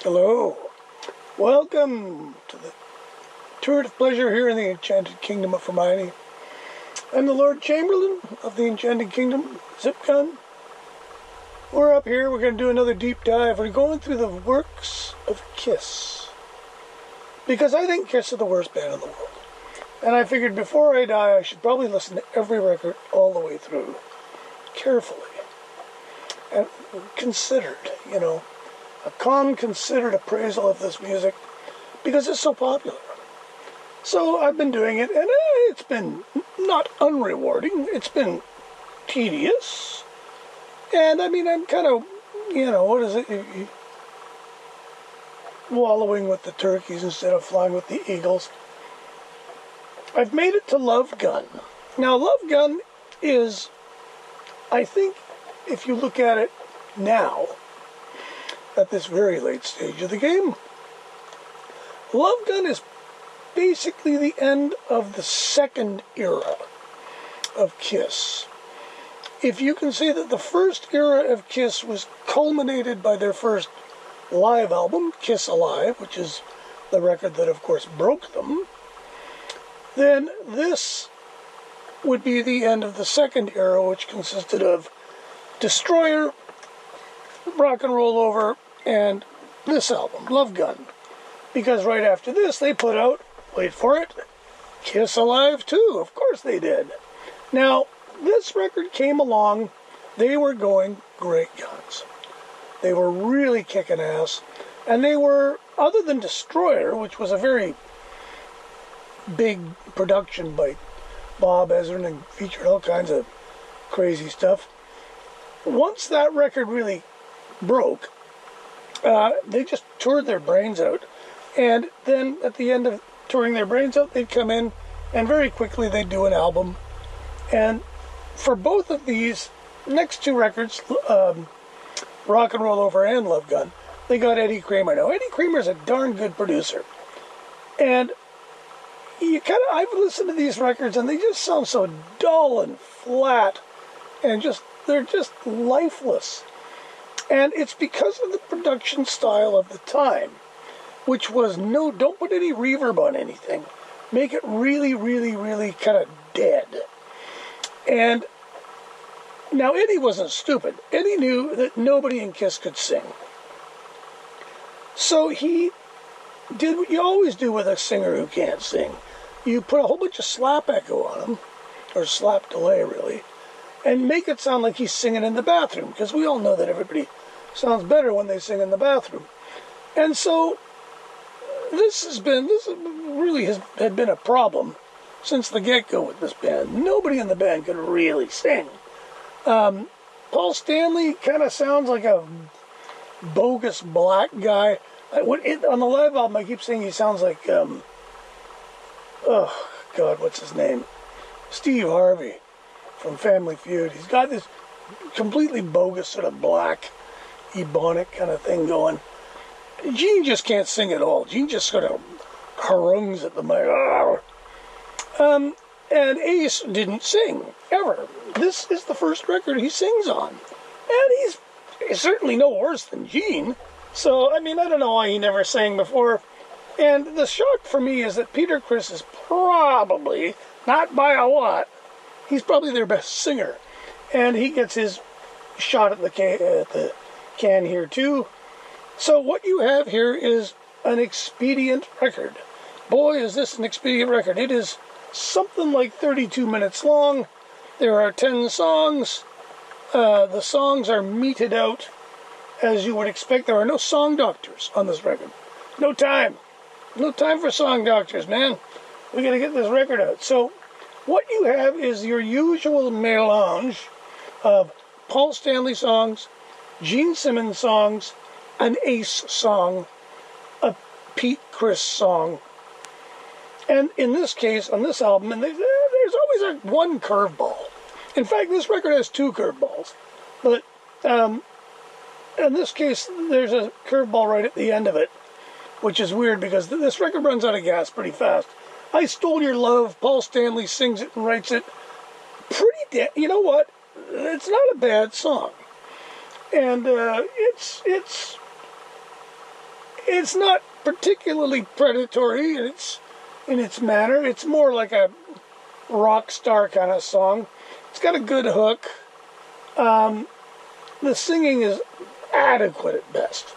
Hello. Welcome to the tour of pleasure here in the Enchanted Kingdom of Hermione. I'm the Lord Chamberlain of the Enchanted Kingdom, Zip Gun. We're up here, we're going to do another deep dive. We're going through the works of Kiss. Because I think Kiss are the worst band in the world. And I figured before I die, I should probably listen to every record all the way through, carefully. And considered, a calm, considered appraisal of this music, because it's so popular. So I've been doing it, and it's been not unrewarding. It's been tedious. And I mean, I'm kind of, what is it? Wallowing with the turkeys instead of flying with the eagles. I've made it to Love Gun. Now, Love Gun is, I think, if you look at it now, at this very late stage of the game, Love Gun is basically the end of the second era of Kiss. If you can say that the first era of Kiss was culminated by their first live album, Kiss Alive, which is the record that, of course, broke them, then this would be the end of the second era, which consisted of Destroyer, Rock and Roll Over, and this album, Love Gun. Because right after this, they put out, wait for it, Kiss Alive 2. Of course they did. Now, this record came along, they were going great guns. They were really kicking ass. And they were, other than Destroyer, which was a very big production by Bob Ezrin and featured all kinds of crazy stuff, once that record really broke, they just toured their brains out. And then at the end of touring their brains out, they'd come in and very quickly they'd do an album. And for both of these next two records, Rock and Roll Over and Love Gun, they got Eddie Kramer. Now, Eddie Kramer's a darn good producer. And I've listened to these records and they just sound so dull and flat and they're just lifeless. And it's because of the production style of the time, which was don't put any reverb on anything. Make it really, really, really kind of dead. And now Eddie wasn't stupid. Eddie knew that nobody in Kiss could sing. So he did what you always do with a singer who can't sing. You put a whole bunch of slap echo on him, or slap delay really, and make it sound like he's singing in the bathroom, because we all know that everybody sounds better when they sing in the bathroom. And so this had been a problem since the get-go with this band. Nobody in the band could really sing. Paul Stanley kind of sounds like a bogus black guy. On the live album, I keep saying he sounds like, what's his name? Steve Harvey from Family Feud. He's got this completely bogus sort of black, ebonic kind of thing going. Gene just can't sing at all. Gene just sort of harungs at the mic. And Ace didn't sing, ever. This is the first record he sings on. And he's certainly no worse than Gene. So, I mean, I don't know why he never sang before. And the shock for me is that Peter Criss is probably, not by a lot, he's probably their best singer. And he gets his shot at the can here too. So what you have here is an expedient record. Boy, is this an expedient record. It is something like 32 minutes long. There are 10 songs. The songs are meted out as you would expect. There are no song doctors on this record. No time. No time for song doctors, man. We got to get this record out. So what you have is your usual melange of Paul Stanley songs, Gene Simmons songs, an Ace song, a Pete Criss song. And in this case, on this album, and there's always one curveball. In fact, this record has two curveballs. But in this case, there's a curveball right at the end of it, which is weird because this record runs out of gas pretty fast. I Stole Your Love, Paul Stanley sings it and writes it. You know what? It's not a bad song. And it's It's not particularly predatory in its manner. It's more like a rock star kind of song. It's got a good hook. The singing is adequate at best.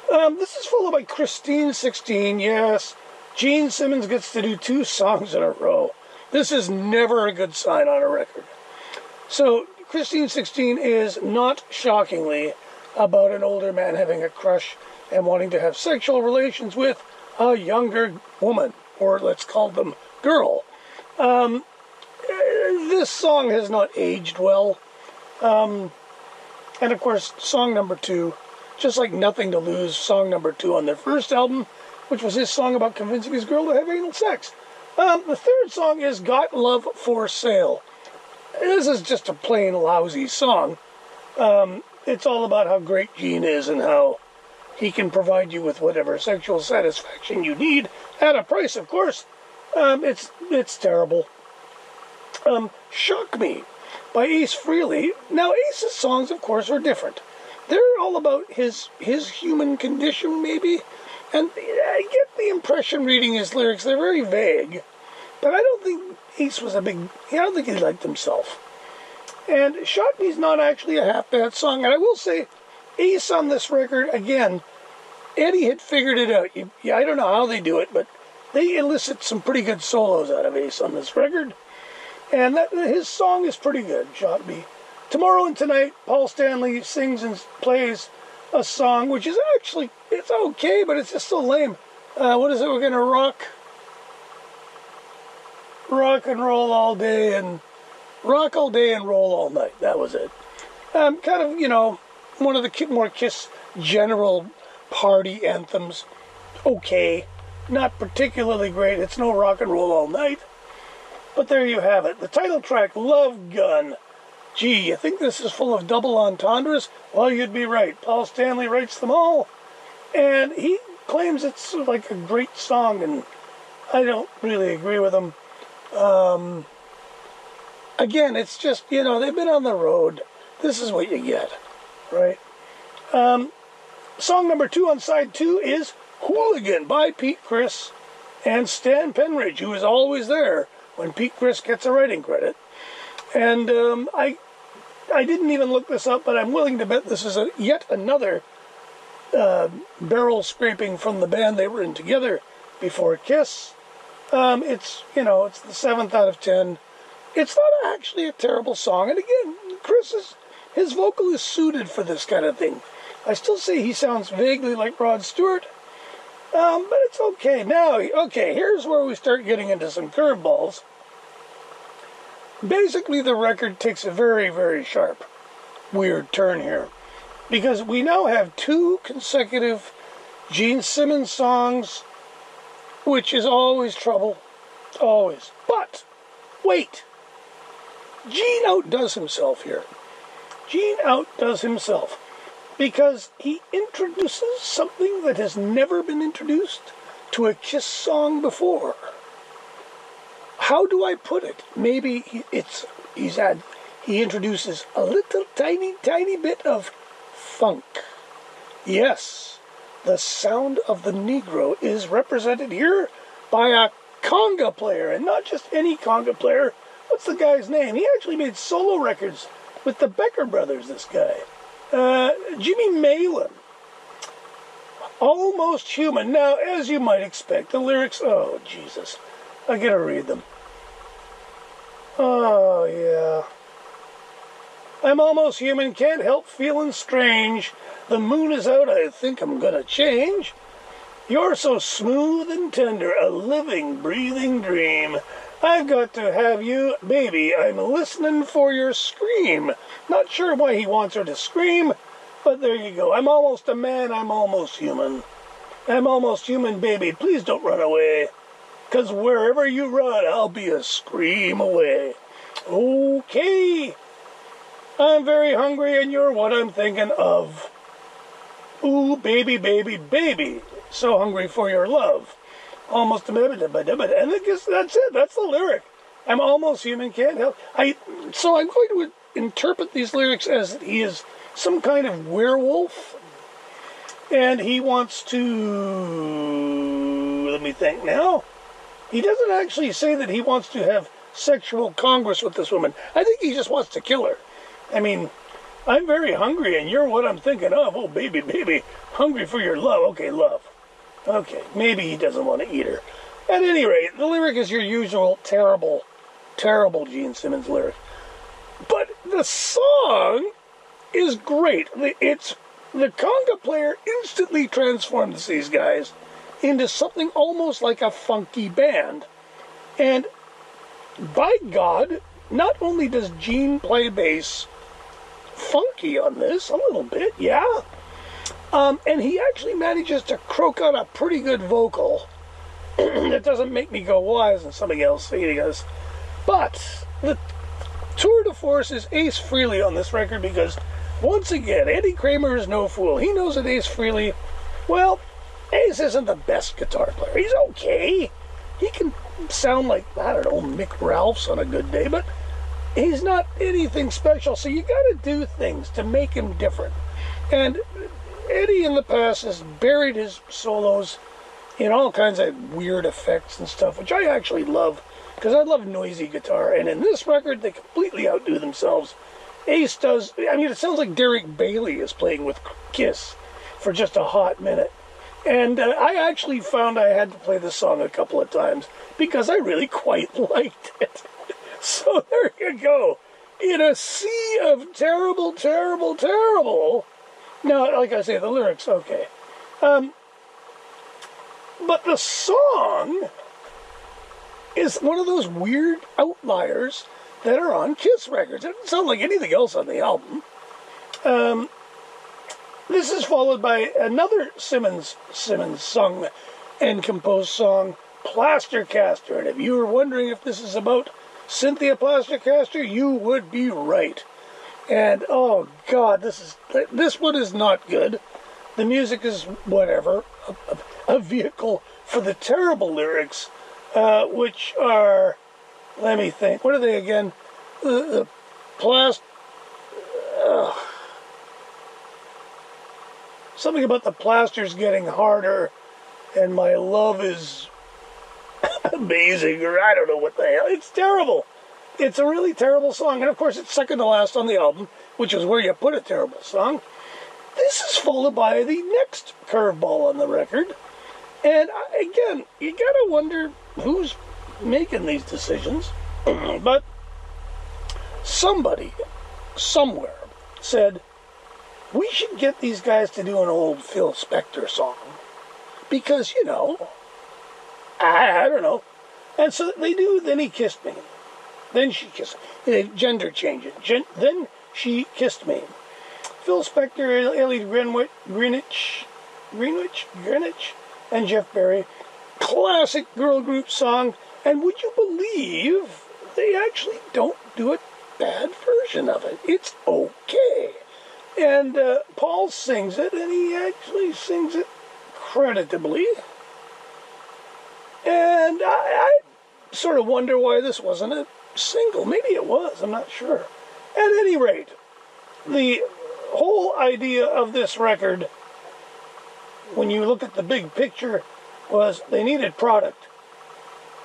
This is followed by Christine 16. Yes, Gene Simmons gets to do 2 songs in a row. This is never a good sign on a record. So, Christine 16 is, not shockingly, about an older man having a crush and wanting to have sexual relations with a younger woman, or let's call them girl. This song has not aged well. And of course, song number 2, just like Nothing to Lose, song number 2 on their first album, which was his song about convincing his girl to have anal sex. The third song is Got Love for Sale. This is just a plain lousy song. It's all about how great Gene is and how he can provide you with whatever sexual satisfaction you need at a price, of course. It's terrible. Shock Me by Ace Frehley. Now, Ace's songs, of course, are different. They're all about his human condition, maybe. And I get the impression reading his lyrics, they're very vague. But I don't think Ace was I don't think he liked himself. And Shock Me's not actually a half-bad song. And I will say, Ace on this record, again, Eddie had figured it out. I don't know how they do it, but they elicit some pretty good solos out of Ace on this record. And his song is pretty good, Shock Me. Tomorrow and Tonight, Paul Stanley sings and plays a song, which is actually, it's okay, but it's just so lame. What is it? We're going to rock and roll all day and rock all day and roll all night. That was it. Kind of, one of the more Kiss general party anthems. Okay. Not particularly great. It's no rock and roll all night. But there you have it. The title track, Love Gun. Gee, you think this is full of double entendres? Well, you'd be right. Paul Stanley writes them all. And he claims it's like a great song, and I don't really agree with him. Again, it's just, they've been on the road. This is what you get, right? Song number 2 on side 2 is Hooligan by Pete Criss and Stan Penridge, who is always there when Pete Criss gets a writing credit. And I didn't even look this up, but I'm willing to bet this is yet another barrel scraping from the band they were in together before Kiss. It's the 7th out of 10. It's not actually a terrible song. And again, his vocal is suited for this kind of thing. I still say he sounds vaguely like Rod Stewart, but it's okay. Now, here's where we start getting into some curveballs. Basically, the record takes a very, very sharp, weird turn here, because we now have 2 consecutive Gene Simmons songs, which is always trouble, always. But, wait, Gene outdoes himself here. Gene outdoes himself because he introduces something that has never been introduced to a Kiss song before. How do I put it? Maybe he introduces a little tiny bit of funk. Yes, the sound of the Negro is represented here by a conga player, and not just any conga player. What's the guy's name? He actually made solo records with the Becker brothers, this guy. Jimmy Malin. Almost Human. Now, as you might expect, the lyrics, oh, Jesus. I gotta read them. Oh, yeah. I'm almost human, can't help feeling strange. The moon is out, I think I'm gonna change. You're so smooth and tender, a living, breathing dream. I've got to have you, baby, I'm listening for your scream. Not sure why he wants her to scream, but there you go. I'm almost a man, I'm almost human. I'm almost human, baby, please don't run away. 'Cause wherever you run, I'll be a scream away. Okay. I'm very hungry and you're what I'm thinking of. Ooh, baby, baby, baby. So hungry for your love. Almost a minute, and I guess that's it. That's the lyric. I'm almost human, can't help. So I'm going to interpret these lyrics as he is some kind of werewolf. And he wants to, let me think now, he doesn't actually say that he wants to have sexual congress with this woman. I think he just wants to kill her. I mean, I'm very hungry and you're what I'm thinking of. Oh, baby, baby, hungry for your love. Okay, love. Okay, maybe he doesn't want to eat her. At any rate, the lyric is your usual terrible, terrible Gene Simmons lyric. But the song is great. The conga player instantly transforms these guys into something almost like a funky band. And by God, not only does Gene play bass funky on this, a little bit, yeah, and he actually manages to croak out a pretty good vocal that doesn't make me go, why isn't something else singing us? But the tour de force is Ace Frehley on this record because, once again, Eddie Kramer is no fool. He knows that Ace Frehley, well, Ace isn't the best guitar player. He's okay. He can sound like, I don't know, Mick Ralphs on a good day, but he's not anything special. So you got to do things to make him different. And Eddie in the past has buried his solos in all kinds of weird effects and stuff, which I actually love, because I love noisy guitar. And in this record, they completely outdo themselves. Ace does, I mean, it sounds like Derek Bailey is playing with Kiss for just a hot minute. And I actually found I had to play this song a couple of times because I really quite liked it. So there you go. In a sea of terrible, terrible, terrible. Now, like I say, the lyrics, okay. But the song is one of those weird outliers that are on Kiss records. It doesn't sound like anything else on the album. This is followed by another Simmons sung and composed song, Plastercaster. And if you were wondering if this is about Cynthia Plastercaster, you would be right. And oh God, this one is not good. The music is whatever, a vehicle for the terrible lyrics, which are, let me think, what are they again? Something about the plaster's getting harder, and my love is amazing, or I don't know what the hell. It's terrible. It's a really terrible song, and of course it's second to last on the album, which is where you put a terrible song. This is followed by the next curveball on the record, and again, you gotta wonder who's making these decisions, but somebody, somewhere, said, we should get these guys to do an old Phil Spector song. Because, you know, I don't know. And so they do, Then He Kissed Me. Then She Kissed Me. They gender change it. Then She Kissed Me. Phil Spector, Ellie Greenwich, and Jeff Berry. Classic girl group song. And would you believe they actually don't do a bad version of it? It's okay. And Paul sings it, and he actually sings it creditably. And I sort of wonder why this wasn't a single. Maybe it was, I'm not sure. At any rate, the whole idea of this record, when you look at the big picture, was they needed product.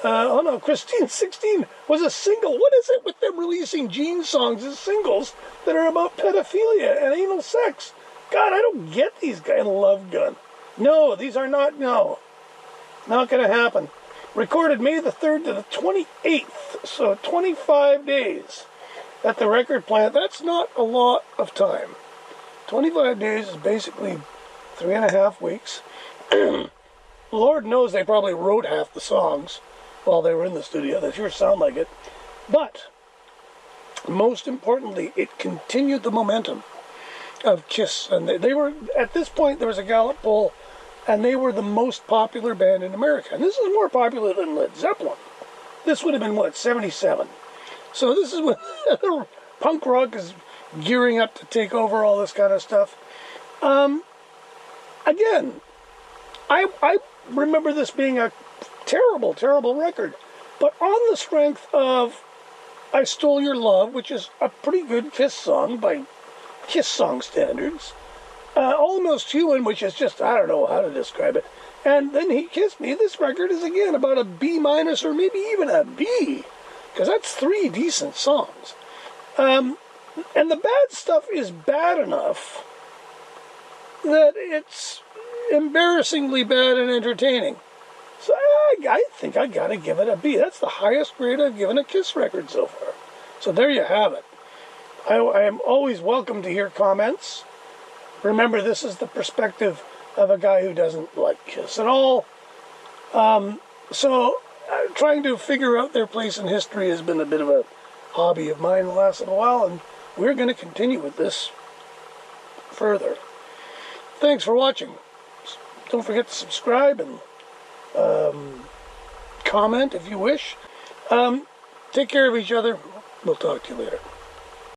Oh no, Christine 16 was a single. What is it with them releasing Gene songs as singles that are about pedophilia and anal sex? God, I don't get these guys. Love Gun. No, these are not, no. Not going to happen. Recorded May the 3rd to the 28th, so 25 days at the record plant. That's not a lot of time. 25 days is basically 3.5 weeks. Lord knows they probably wrote half the songs while they were in the studio. They sure sound like it. But, most importantly, it continued the momentum of Kiss. And they were, at this point, there was a Gallup poll, and they were the most popular band in America. And this is more popular than Led Zeppelin. This would have been, what, 77? So this is when punk rock is gearing up to take over all this kind of stuff. Again, I remember this being a terrible, terrible record. But on the strength of I Stole Your Love, which is a pretty good Kiss song by Kiss song standards, Almost Human, which is just, I don't know how to describe it. And Then He Kissed Me. This record is, again, about a B minus or maybe even a B, because that's 3 decent songs. And the bad stuff is bad enough that it's embarrassingly bad and entertaining. So I think I gotta give it a B. That's the highest grade I've given a Kiss record so far. So there you have it. I am always welcome to hear comments. Remember, this is the perspective of a guy who doesn't like Kiss at all. Trying to figure out their place in history has been a bit of a hobby of mine the last little while, and we're going to continue with this further. Thanks for watching. Don't forget to subscribe and comment if you wish. Take care of each other. We'll talk to you later.